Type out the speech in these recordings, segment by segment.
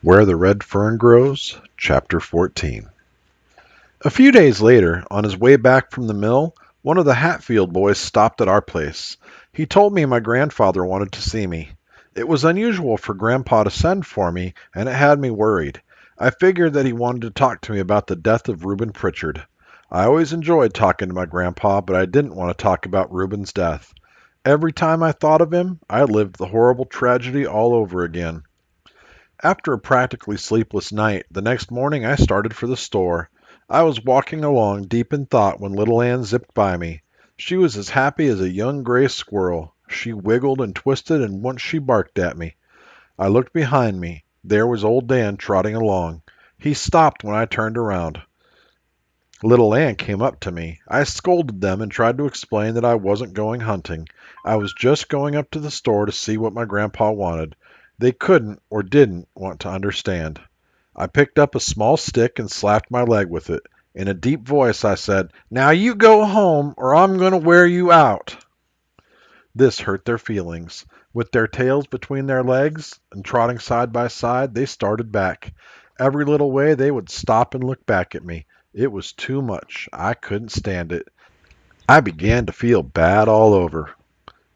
Where the Red Fern Grows, Chapter 14. A few days later, on his way back from the mill, one of the Hatfield boys stopped at our place. He told me my grandfather wanted to see me. It was unusual for Grandpa to send for me, and it had me worried. I figured that he wanted to talk to me about the death of Reuben Pritchard. I always enjoyed talking to my grandpa, but I didn't want to talk about Reuben's death. Every time I thought of him, I lived the horrible tragedy all over again. After a practically sleepless night, the next morning I started for the store. I was walking along deep in thought when little Ann zipped by me. She was as happy as a young gray squirrel. She wiggled and twisted, and once she barked at me. I looked behind me. There was old Dan trotting along. He stopped when I turned around. Little Ann came up to me. I scolded them and tried to explain that I wasn't going hunting. I was just going up to the store to see what my grandpa wanted. They couldn't or didn't want to understand. I picked up a small stick and slapped my leg with it. In a deep voice I said, "Now you go home or I'm going to wear you out." This hurt their feelings. With their tails between their legs and trotting side by side, they started back. Every little way they would stop and look back at me. It was too much. I couldn't stand it. I began to feel bad all over.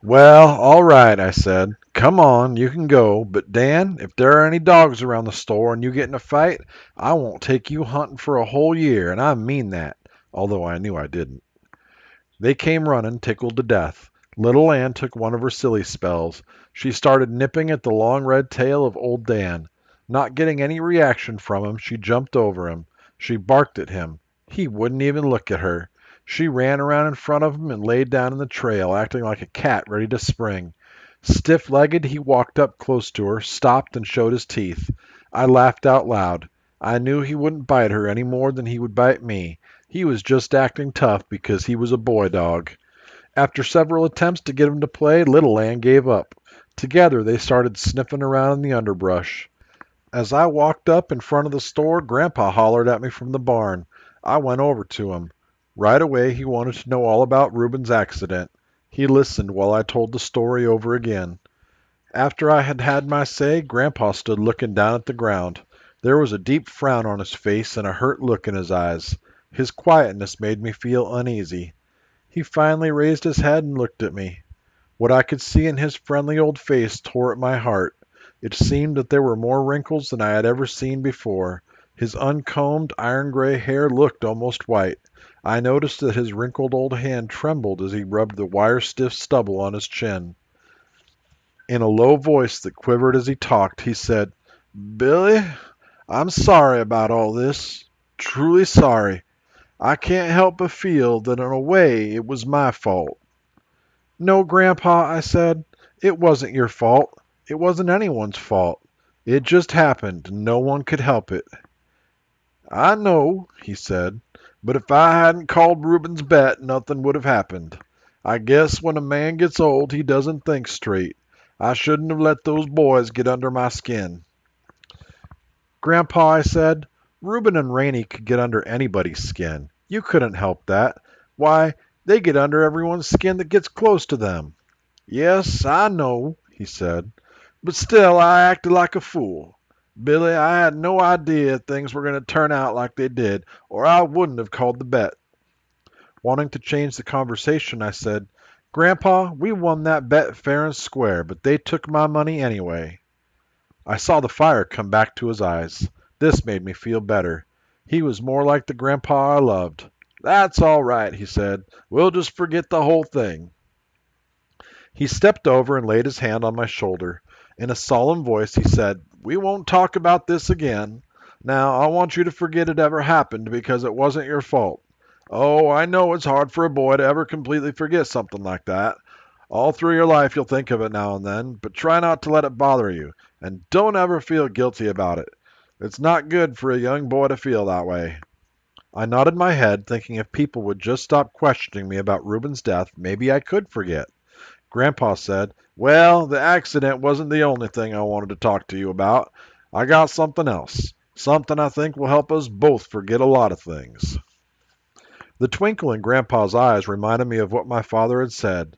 "Well, all right," I said. "Come on, you can go. But Dan, if there are any dogs around the store and you get in a fight, I won't take you hunting for a whole year, and I mean that," although I knew I didn't. They came running, tickled to death. Little Ann took one of her silly spells. She started nipping at the long red tail of old Dan. Not getting any reaction from him, she jumped over him. She barked at him. He wouldn't even look at her. She ran around in front of him and laid down in the trail, acting like a cat ready to spring. Stiff-legged, he walked up close to her, stopped, and showed his teeth. I laughed out loud. I knew he wouldn't bite her any more than he would bite me. He was just acting tough because he was a boy dog. After several attempts to get him to play, Little Ann gave up. Together they started sniffing around in the underbrush. As I walked up in front of the store, Grandpa hollered at me from the barn. I went over to him. Right away he wanted to know all about Reuben's accident. He listened while I told the story over again. After I had had my say, Grandpa stood looking down at the ground. There was a deep frown on his face and a hurt look in his eyes. His quietness made me feel uneasy. He finally raised his head and looked at me. What I could see in his friendly old face tore at my heart. It seemed that there were more wrinkles than I had ever seen before. His uncombed, iron-gray hair looked almost white. I noticed that his wrinkled old hand trembled as he rubbed the wire-stiff stubble on his chin. In a low voice that quivered as he talked, he said, "Billy, I'm sorry about all this. Truly sorry. I can't help but feel that in a way it was my fault." "No, Grandpa," I said, "it wasn't your fault. It wasn't anyone's fault. It just happened, and no one could help it." "I know," he said, "but if I hadn't called Reuben's bet, nothing would have happened. I guess when a man gets old, he doesn't think straight. I shouldn't have let those boys get under my skin." "Grandpa," I said, "Reuben and Rainey could get under anybody's skin. You couldn't help that. Why, they get under everyone's skin that gets close to them." "Yes, I know," he said, "but still I acted like a fool. Billy, I had no idea things were going to turn out like they did, or I wouldn't have called the bet." Wanting to change the conversation, I said, "Grandpa, we won that bet fair and square, but they took my money anyway." I saw the fire come back to his eyes. This made me feel better. He was more like the grandpa I loved. "That's all right," he said. "We'll just forget the whole thing." He stepped over and laid his hand on my shoulder. In a solemn voice he said, "We won't talk about this again. Now, I want you to forget it ever happened because it wasn't your fault. Oh, I know it's hard for a boy to ever completely forget something like that. All through your life you'll think of it now and then, but try not to let it bother you, and don't ever feel guilty about it. It's not good for a young boy to feel that way." I nodded my head, thinking if people would just stop questioning me about Reuben's death, maybe I could forget. Grandpa said, "Well, the accident wasn't the only thing I wanted to talk to you about. I got something else. Something I think will help us both forget a lot of things." The twinkle in Grandpa's eyes reminded me of what my father had said.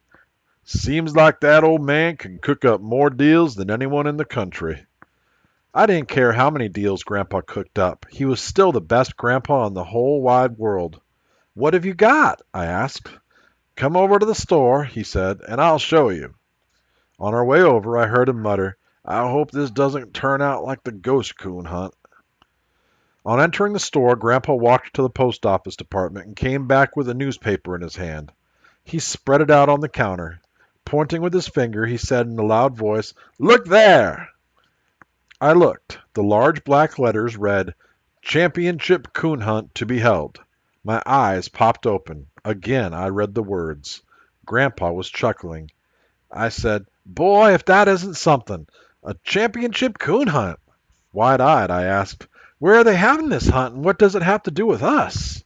"Seems like that old man can cook up more deals than anyone in the country." I didn't care how many deals Grandpa cooked up. He was still the best grandpa in the whole wide world. "What have you got?" I asked. "Come over to the store," he said, "and I'll show you." On our way over, I heard him mutter, "I hope this doesn't turn out like the ghost coon hunt." On entering the store, Grandpa walked to the post office department and came back with a newspaper in his hand. He spread it out on the counter. Pointing with his finger, he said in a loud voice, "Look there!" I looked. The large black letters read, "Championship Coon Hunt to be held." My eyes popped open. Again I read the words. Grandpa was chuckling. I said, "Boy, if that isn't something! A championship coon hunt!" Wide-eyed, I asked, "Where are they having this hunt, and what does it have to do with us?"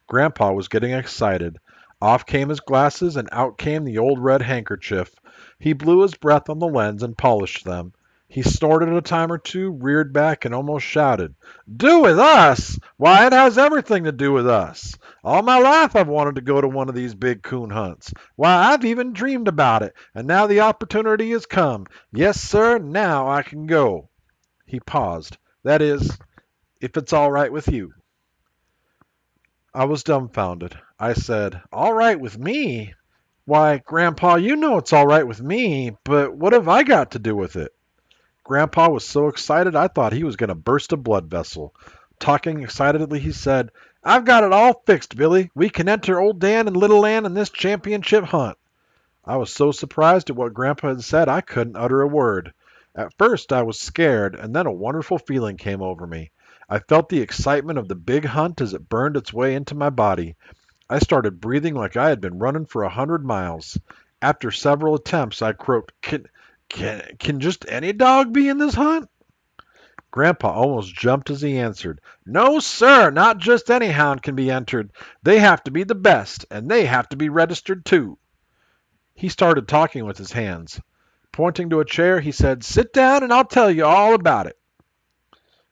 Grandpa was getting excited. Off came his glasses, and out came the old red handkerchief. He blew his breath on the lens and polished them. He snorted a time or two, reared back, and almost shouted, "Do with us? Why, it has everything to do with us. All my life I've wanted to go to one of these big coon hunts. Why, I've even dreamed about it, and now the opportunity has come. Yes, sir, now I can go." He paused. "That is, if it's all right with you." I was dumbfounded. I said, "All right with me? Why, Grandpa, you know it's all right with me, but what have I got to do with it?" Grandpa was so excited I thought he was going to burst a blood vessel. Talking excitedly, he said, "I've got it all fixed, Billy. We can enter Old Dan and Little Ann in this championship hunt." I was so surprised at what Grandpa had said I couldn't utter a word. At first I was scared, and then a wonderful feeling came over me. I felt the excitement of the big hunt as it burned its way into my body. I started breathing like I had been running for 100 miles. After several attempts, I croaked, "Can just any dog be in this hunt?" Grandpa almost jumped as he answered, "No, sir, not just any hound can be entered. They have to be the best, and they have to be registered too." He started talking with his hands. Pointing to a chair, he said, "Sit down and I'll tell you all about it."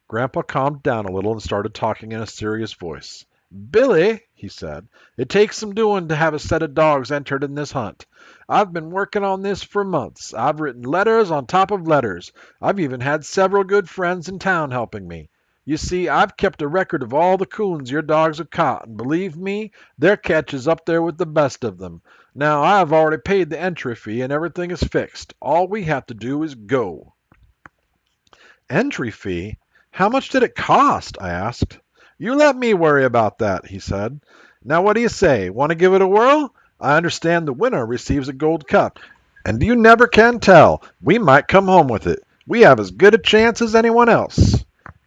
Grandpa calmed down a little and started talking in a serious voice. "Billy," he said, "it takes some doing to have a set of dogs entered in this hunt. I've been working on this for months. I've written letters on top of letters. I've even had several good friends in town helping me. You see, I've kept a record of all the coons your dogs have caught, and believe me, their catch is up there with the best of them. Now, I've already paid the entry fee and everything is fixed. All we have to do is go." "Entry fee? How much did it cost?" I asked. "You let me worry about that," he said. "Now what do you say? Want to give it a whirl? I understand the winner receives a gold cup, and you never can tell. We might come home with it. We have as good a chance as anyone else."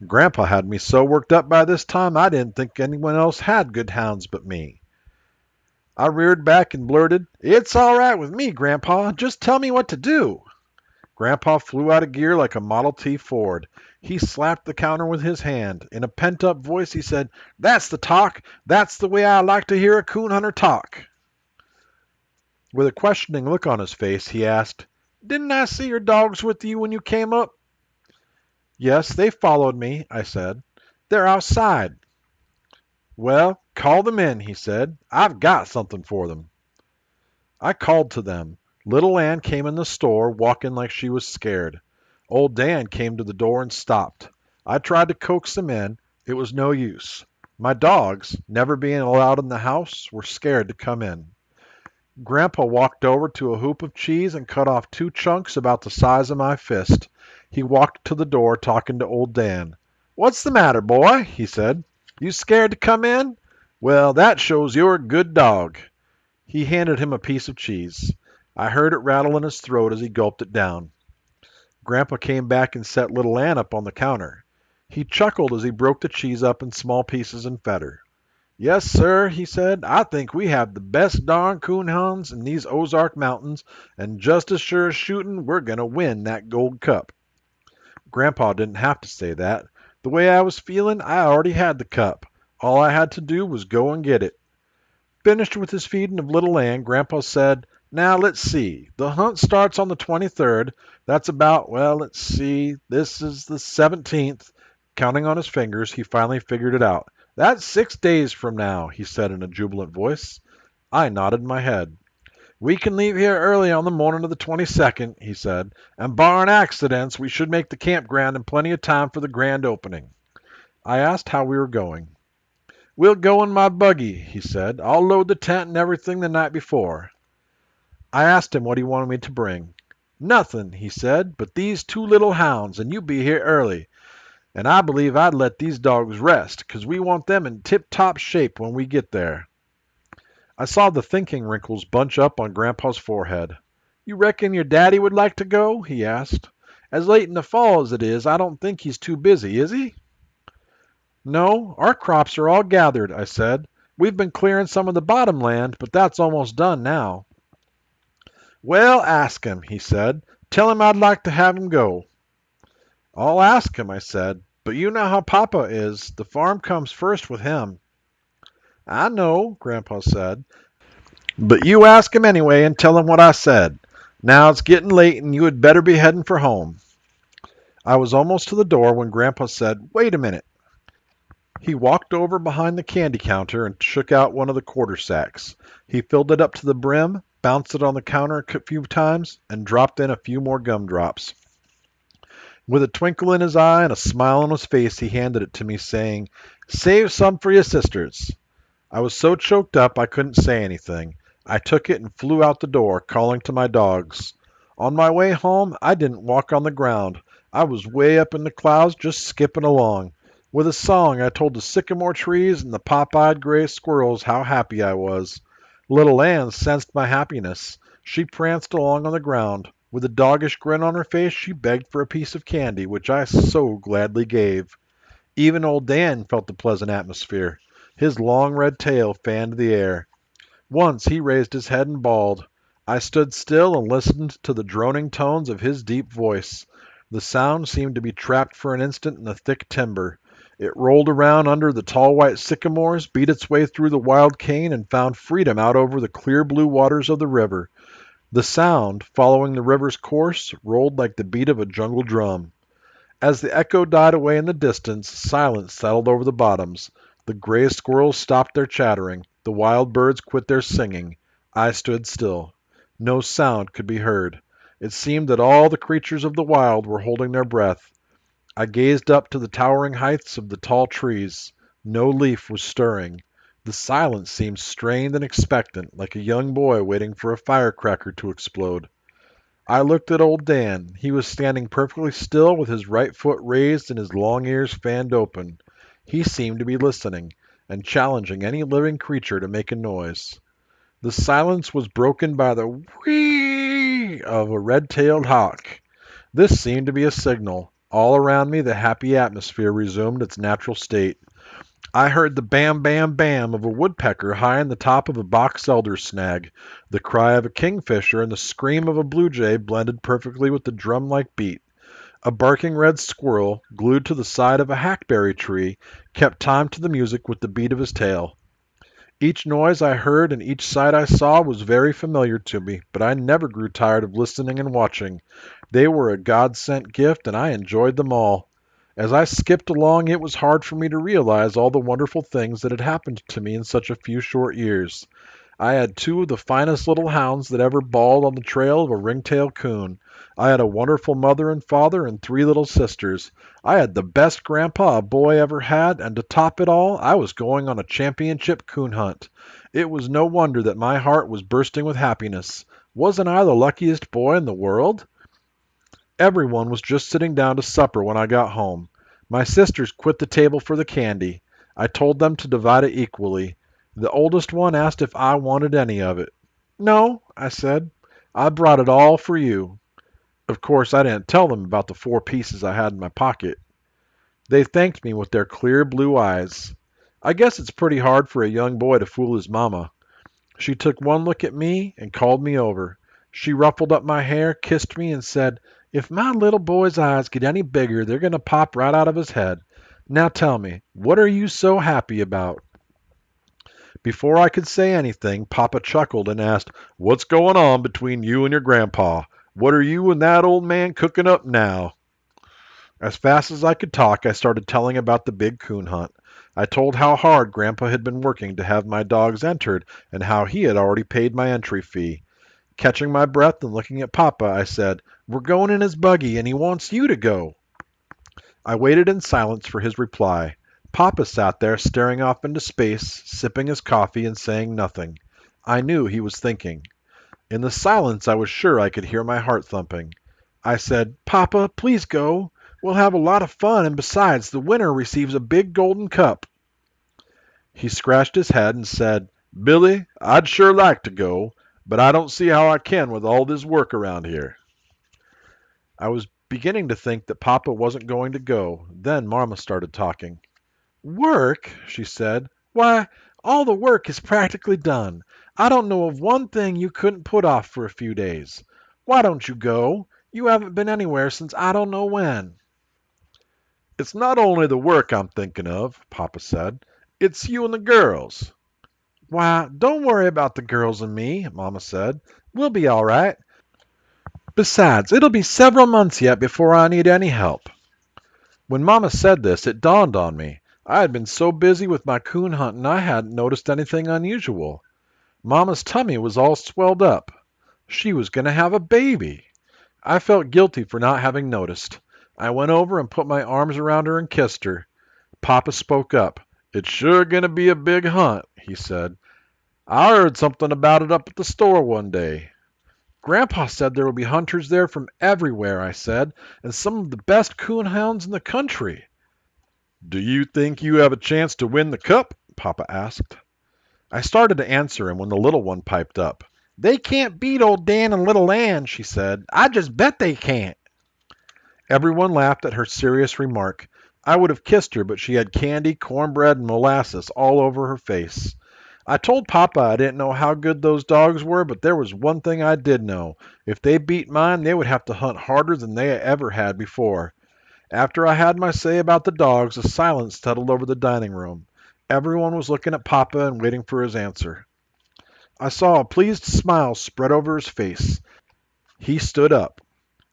Grandpa had me so worked up by this time I didn't think anyone else had good hounds but me. I reared back and blurted, "It's all right with me, Grandpa. Just tell me what to do." Grandpa flew out of gear like a Model T Ford. He slapped the counter with his hand. In a pent-up voice, he said, "That's the talk. That's the way I like to hear a coon hunter talk." With a questioning look on his face, he asked, "Didn't I see your dogs with you when you came up?" "Yes, they followed me," I said. "They're outside." "Well, call them in," he said. "I've got something for them." I called to them. Little Ann came in the store, walking like she was scared. Old Dan came to the door and stopped. I tried to coax them in. It was no use. My dogs, never being allowed in the house, were scared to come in. Grandpa walked over to a hoop of cheese and cut off 2 chunks about the size of my fist. He walked to the door, talking to old Dan. "What's the matter, boy?" he said. "You scared to come in? Well, that shows you're a good dog." He handed him a piece of cheese. I heard it rattle in his throat as he gulped it down. Grandpa came back and set little Ann up on the counter. He chuckled as he broke the cheese up in small pieces and fed her. "Yes, sir," he said, "I think we have the best darn coon hounds in these Ozark Mountains, and just as sure as shooting, we're going to win that gold cup." Grandpa didn't have to say that. The way I was feeling, I already had the cup. All I had to do was go and get it. Finished with his feeding of little Ann, Grandpa said, "Now let's see. The hunt starts on the 23rd. That's about, well, let's see. This is the 17th." Counting on his fingers, he finally figured it out. "That's 6 days from now," he said in a jubilant voice. I nodded my head. "We can leave here early on the morning of the 22nd," he said, "and barring accidents, we should make the campground in plenty of time for the grand opening." I asked how we were going. "We'll go in my buggy," he said. "I'll load the tent and everything the night before." I asked him what he wanted me to bring. "Nothing," he said, "but these two little hounds, and you be here early. And I believe I'd let these dogs rest, 'cause we want them in tip-top shape when we get there." I saw the thinking wrinkles bunch up on Grandpa's forehead. "You reckon your daddy would like to go?" he asked. "As late in the fall as it is, I don't think he's too busy, is he?" "No, our crops are all gathered," I said. "We've been clearing some of the bottom land, but that's almost done now." "Well, ask him," he said. "Tell him I'd like to have him go." "I'll ask him," I said. "But you know how Papa is. The farm comes first with him." "I know," Grandpa said. "But you ask him anyway and tell him what I said. Now it's getting late and you had better be heading for home." I was almost to the door when Grandpa said, "Wait a minute." He walked over behind the candy counter and shook out one of the quarter sacks. He filled it up to the brim, bounced it on the counter a few times, and dropped in a few more gumdrops. With a twinkle in his eye and a smile on his face, he handed it to me, saying, "Save some for your sisters." I was so choked up I couldn't say anything. I took it and flew out the door, calling to my dogs. On my way home, I didn't walk on the ground. I was way up in the clouds, just skipping along. With a song, I told the sycamore trees and the pop-eyed gray squirrels how happy I was. Little Ann sensed my happiness. She pranced along on the ground. With a doggish grin on her face, she begged for a piece of candy, which I so gladly gave. Even old Dan felt the pleasant atmosphere. His long red tail fanned the air. Once he raised his head and bawled. I stood still and listened to the droning tones of his deep voice. The sound seemed to be trapped for an instant in the thick timber. It rolled around under the tall white sycamores, beat its way through the wild cane, and found freedom out over the clear blue waters of the river. The sound, following the river's course, rolled like the beat of a jungle drum. As the echo died away in the distance, silence settled over the bottoms. The gray squirrels stopped their chattering. The wild birds quit their singing. I stood still. No sound could be heard. It seemed that all the creatures of the wild were holding their breath. I gazed up to the towering heights of the tall trees. No leaf was stirring. The silence seemed strained and expectant, like a young boy waiting for a firecracker to explode. I looked at old Dan. He was standing perfectly still with his right foot raised and his long ears fanned open. He seemed to be listening and challenging any living creature to make a noise. The silence was broken by the whee of a red-tailed hawk. This seemed to be a signal. All around me the happy atmosphere resumed its natural state. I heard the bam bam bam of a woodpecker high in the top of a box elder snag. The cry of a kingfisher and the scream of a blue jay blended perfectly with the drum-like beat. A barking red squirrel, glued to the side of a hackberry tree, kept time to the music with the beat of his tail. Each noise I heard and each sight I saw was very familiar to me, but I never grew tired of listening and watching. They were a God-sent gift, and I enjoyed them all. As I skipped along, it was hard for me to realize all the wonderful things that had happened to me in such a few short years. I had two of the finest little hounds that ever bawled on the trail of a ringtail coon. I had a wonderful mother and father and three little sisters. I had the best grandpa a boy ever had, and to top it all, I was going on a championship coon hunt. It was no wonder that my heart was bursting with happiness. Wasn't I the luckiest boy in the world? Everyone was just sitting down to supper when I got home. My sisters quit the table for the candy. I told them to divide it equally. The oldest one asked if I wanted any of it. "No," I said. "I brought it all for you." Of course, I didn't tell them about the 4 pieces I had in my pocket. They thanked me with their clear blue eyes. I guess it's pretty hard for a young boy to fool his mama. She took one look at me and called me over. She ruffled up my hair, kissed me, and said, "If my little boy's eyes get any bigger, they're going to pop right out of his head. Now tell me, what are you so happy about?" Before I could say anything, Papa chuckled and asked, "What's going on between you and your grandpa? What are you and that old man cooking up now?" As fast as I could talk, I started telling about the big coon hunt. I told how hard Grandpa had been working to have my dogs entered and how he had already paid my entry fee. Catching my breath and looking at Papa, I said, "We're going in his buggy, and he wants you to go." I waited in silence for his reply. Papa sat there staring off into space, sipping his coffee and saying nothing. I knew he was thinking. In the silence, I was sure I could hear my heart thumping. I said, "Papa, please go. We'll have a lot of fun, and besides, the winner receives a big golden cup." He scratched his head and said, "Billy, I'd sure like to go, but I don't see how I can with all this work around here." I was beginning to think that Papa wasn't going to go. Then Mama started talking. "Work?" she said. "Why, all the work is practically done. I don't know of one thing you couldn't put off for a few days. Why don't you go? You haven't been anywhere since I don't know when." "It's not only the work I'm thinking of," Papa said. "It's you and the girls." "Why, don't worry about the girls and me," Mama said. "We'll be all right. Besides, it'll be several months yet before I need any help." When Mama said this, it dawned on me. I had been so busy with my coon hunting I hadn't noticed anything unusual. Mama's tummy was all swelled up. She was going to have a baby. I felt guilty for not having noticed. I went over and put my arms around her and kissed her. Papa spoke up. "It's sure going to be a big hunt," he said. "I heard something about it up at the store one day." "Grandpa said there will be hunters there from everywhere," I said, "and some of the best coon hounds in the country." "Do you think you have a chance to win the cup?" Papa asked. I started to answer him when the little one piped up. "They can't beat old Dan and little Ann," she said. "I just bet they can't." Everyone laughed at her serious remark. I would have kissed her, but she had candy, cornbread, and molasses all over her face. I told Papa I didn't know how good those dogs were, but there was one thing I did know. If they beat mine, they would have to hunt harder than they ever had before. After I had my say about the dogs, a silence settled over the dining room. Everyone was looking at Papa and waiting for his answer. I saw a pleased smile spread over his face. He stood up.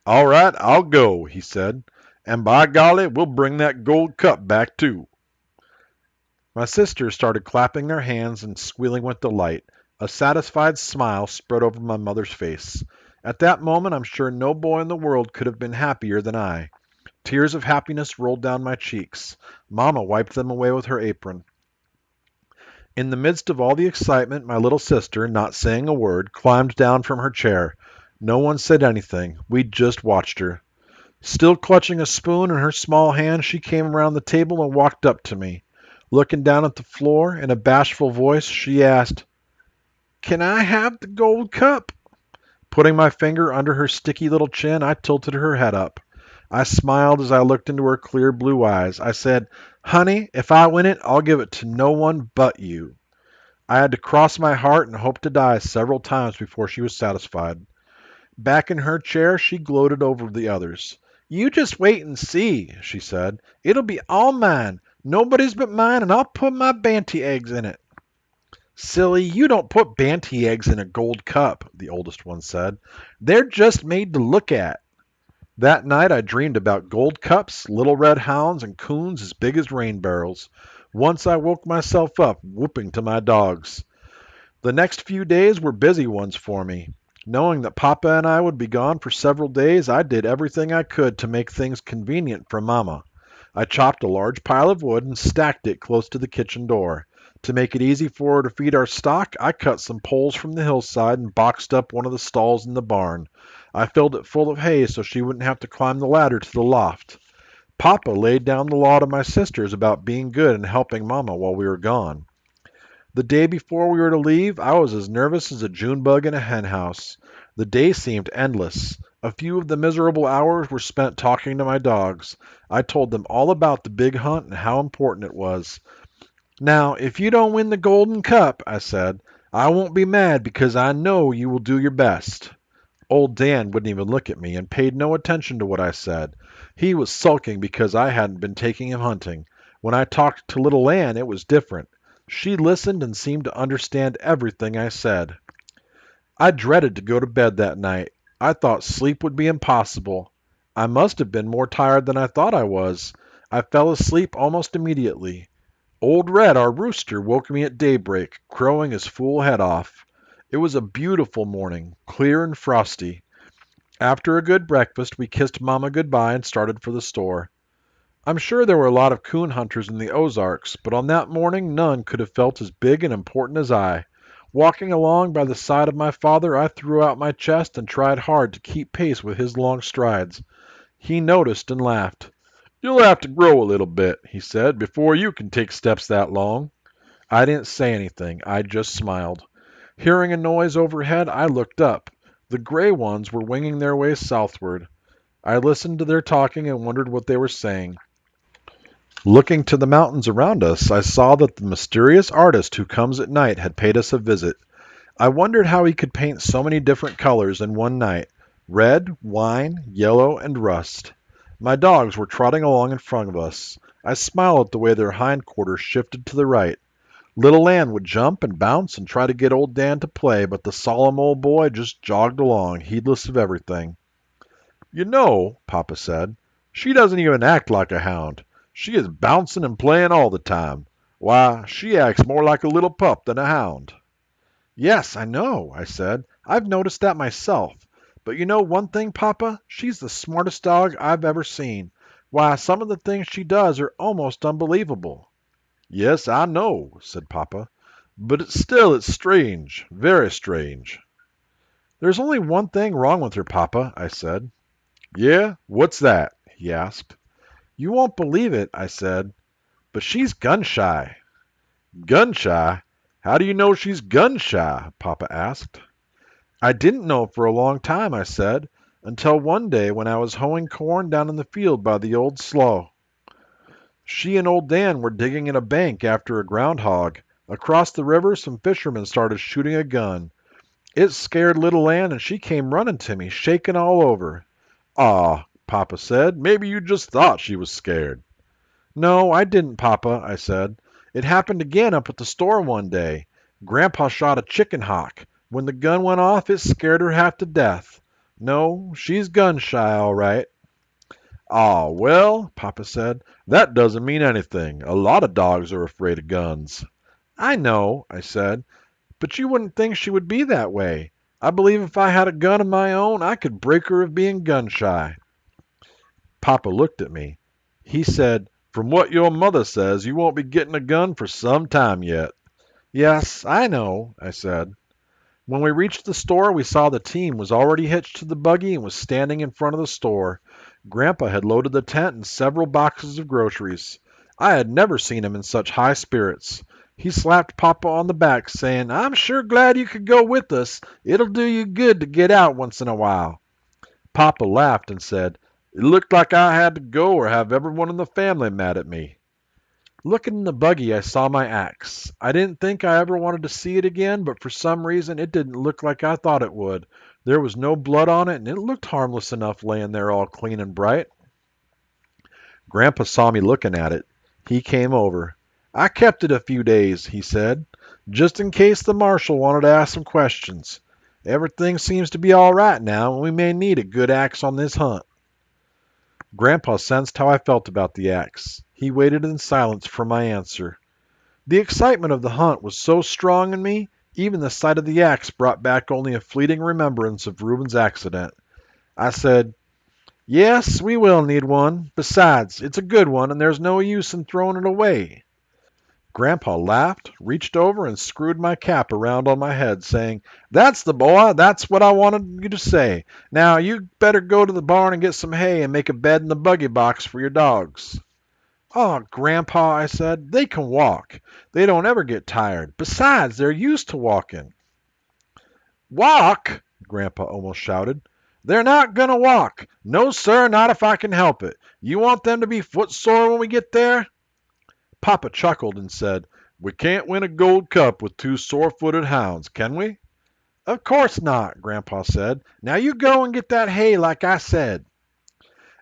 "All right, I'll go," he said. "And by golly, we'll bring that gold cup back too." My sisters started clapping their hands and squealing with delight. A satisfied smile spread over my mother's face. At that moment, I'm sure no boy in the world could have been happier than I. Tears of happiness rolled down my cheeks. Mama wiped them away with her apron. In the midst of all the excitement, my little sister, not saying a word, climbed down from her chair. No one said anything. We just watched her. Still clutching a spoon in her small hand, she came around the table and walked up to me. Looking down at the floor, in a bashful voice, she asked, "Can I have the gold cup?" Putting my finger under her sticky little chin, I tilted her head up. I smiled as I looked into her clear blue eyes. I said, "Honey, if I win it, I'll give it to no one but you." I had to cross my heart and hope to die several times before she was satisfied. Back in her chair, she gloated over the others. "You just wait and see," she said. "It'll be all mine. Nobody's but mine, and I'll put my banty eggs in it." "Silly, you don't put banty eggs in a gold cup," the oldest one said. "They're just made to look at." That night I dreamed about gold cups, little red hounds, and coons as big as rain barrels. Once I woke myself up, whooping to my dogs. The next few days were busy ones for me. Knowing that Papa and I would be gone for several days, I did everything I could to make things convenient for Mama. I chopped a large pile of wood and stacked it close to the kitchen door. To make it easy for her to feed our stock, I cut some poles from the hillside and boxed up one of the stalls in the barn. I filled it full of hay so she wouldn't have to climb the ladder to the loft. Papa laid down the law to my sisters about being good and helping Mama while we were gone. The day before we were to leave, I was as nervous as a June bug in a henhouse. The day seemed endless. A few of the miserable hours were spent talking to my dogs. I told them all about the big hunt and how important it was. "Now, if you don't win the golden cup," I said, "I won't be mad because I know you will do your best." Old Dan wouldn't even look at me and paid no attention to what I said. He was sulking because I hadn't been taking him hunting. When I talked to little Ann, it was different. She listened and seemed to understand everything I said. I dreaded to go to bed that night. I thought sleep would be impossible. I must have been more tired than I thought I was. I fell asleep almost immediately. Old Red, our rooster, woke me at daybreak, crowing his fool head off. It was a beautiful morning, clear and frosty. After a good breakfast, we kissed Mama goodbye and started for the store. I'm sure there were a lot of coon hunters in the Ozarks, but on that morning none could have felt as big and important as I. Walking along by the side of my father, I threw out my chest and tried hard to keep pace with his long strides. He noticed and laughed. "You'll have to grow a little bit," he said, "before you can take steps that long." I didn't say anything. I just smiled. Hearing a noise overhead, I looked up. The gray ones were winging their way southward. I listened to their talking and wondered what they were saying. Looking to the mountains around us, I saw that the mysterious artist who comes at night had paid us a visit. I wondered how he could paint so many different colors in one night: red, wine, yellow, and rust. My dogs were trotting along in front of us. I smiled at the way their hindquarters shifted to the right. Little Ann would jump and bounce and try to get old Dan to play, but the solemn old boy just jogged along, heedless of everything. "You know," Papa said, "she doesn't even act like a hound. She is bouncing and playing all the time. Why, she acts more like a little pup than a hound." "Yes, I know," I said. "I've noticed that myself. But you know one thing, Papa? She's the smartest dog I've ever seen. Why, some of the things she does are almost unbelievable." "Yes, I know," said Papa. "But it's strange, very strange." "There's only one thing wrong with her, Papa," I said. "Yeah? What's that?" he asked. "You won't believe it," I said, "but she's gun-shy." "Gun-shy? How do you know she's gun-shy?" Papa asked. "I didn't know for a long time," I said, "until one day when I was hoeing corn down in the field by the old slough. She and old Dan were digging in a bank after a groundhog. Across the river some fishermen started shooting a gun. It scared little Ann and she came running to me, shaking all over." "Aw," Papa said, "maybe you just thought she was scared." "No, I didn't, Papa," I said. "It happened again up at the store one day. Grandpa shot a chicken hawk. When the gun went off, it scared her half to death. No, she's gun shy, all right." "Ah, well," Papa said, "that doesn't mean anything. A lot of dogs are afraid of guns." "I know," I said, "but you wouldn't think she would be that way. I believe if I had a gun of my own, I could break her of being gun shy." Papa looked at me. He said, "From what your mother says, you won't be getting a gun for some time yet." "Yes, I know," I said. When we reached the store, we saw the team was already hitched to the buggy and was standing in front of the store. Grandpa had loaded the tent and several boxes of groceries. I had never seen him in such high spirits. He slapped Papa on the back, saying, "I'm sure glad you could go with us. It'll do you good to get out once in a while." Papa laughed and said, "It looked like I had to go or have everyone in the family mad at me." Looking in the buggy, I saw my axe. I didn't think I ever wanted to see it again, but for some reason it didn't look like I thought it would. There was no blood on it, and it looked harmless enough laying there all clean and bright. Grandpa saw me looking at it. He came over. "I kept it a few days," he said, "just in case the marshal wanted to ask some questions. Everything seems to be all right now, and we may need a good axe on this hunt." Grandpa sensed how I felt about the axe. He waited in silence for my answer. The excitement of the hunt was so strong in me, even the sight of the axe brought back only a fleeting remembrance of Reuben's accident. I said, "Yes, we will need one. Besides, it's a good one, and there's no use in throwing it away." Grandpa laughed, reached over, and screwed my cap around on my head, saying, "That's the boy. That's what I wanted you to say. Now, you better go to the barn and get some hay and make a bed in the buggy box for your dogs." "Oh, Grandpa," I said, "they can walk. They don't ever get tired. Besides, they're used to walking." "Walk!" Grandpa almost shouted. "They're not going to walk. No, sir, not if I can help it. You want them to be footsore when we get there?" Papa chuckled and said, "We can't win a gold cup with two sore-footed hounds, can we?" "Of course not," Grandpa said. "Now you go and get that hay like I said."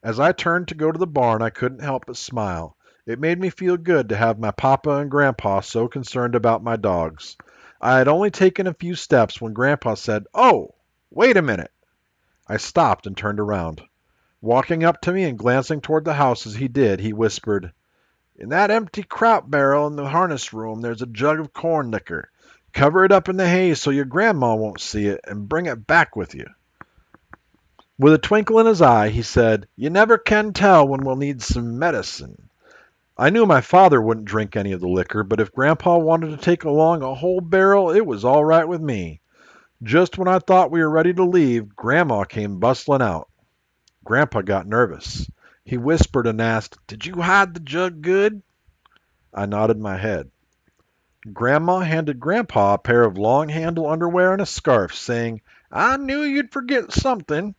As I turned to go to the barn, I couldn't help but smile. It made me feel good to have my papa and grandpa so concerned about my dogs. I had only taken a few steps when Grandpa said, "Oh, wait a minute." I stopped and turned around. Walking up to me and glancing toward the house as he did, he whispered, "In that empty kraut barrel in the harness room there's a jug of corn liquor. Cover it up in the hay so your grandma won't see it, and bring it back with you." With a twinkle in his eye, he said, "You never can tell when we'll need some medicine." I knew my father wouldn't drink any of the liquor, but if Grandpa wanted to take along a whole barrel, it was all right with me. Just when I thought we were ready to leave, Grandma came bustling out. Grandpa got nervous. He whispered and asked, "Did you hide the jug good?" I nodded my head. Grandma handed Grandpa a pair of long-handle underwear and a scarf, saying, "I knew you'd forget something."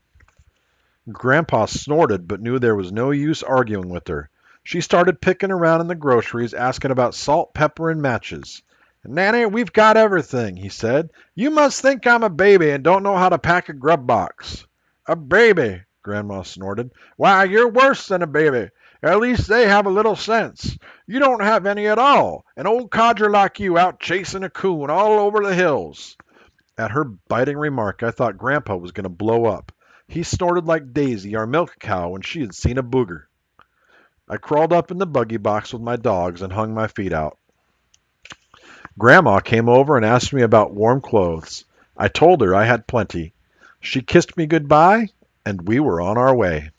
Grandpa snorted, but knew there was no use arguing with her. She started picking around in the groceries, asking about salt, pepper, and matches. "Nanny, we've got everything," he said. "You must think I'm a baby and don't know how to pack a grub box." "A baby?" Grandma snorted. "Why, you're worse than a baby. At least they have a little sense. You don't have any at all. An old codger like you out chasing a coon all over the hills." At her biting remark, I thought Grandpa was going to blow up. He snorted like Daisy, our milk cow, when she had seen a booger. I crawled up in the buggy box with my dogs and hung my feet out. Grandma came over and asked me about warm clothes. I told her I had plenty. She kissed me goodbye, and we were on our way.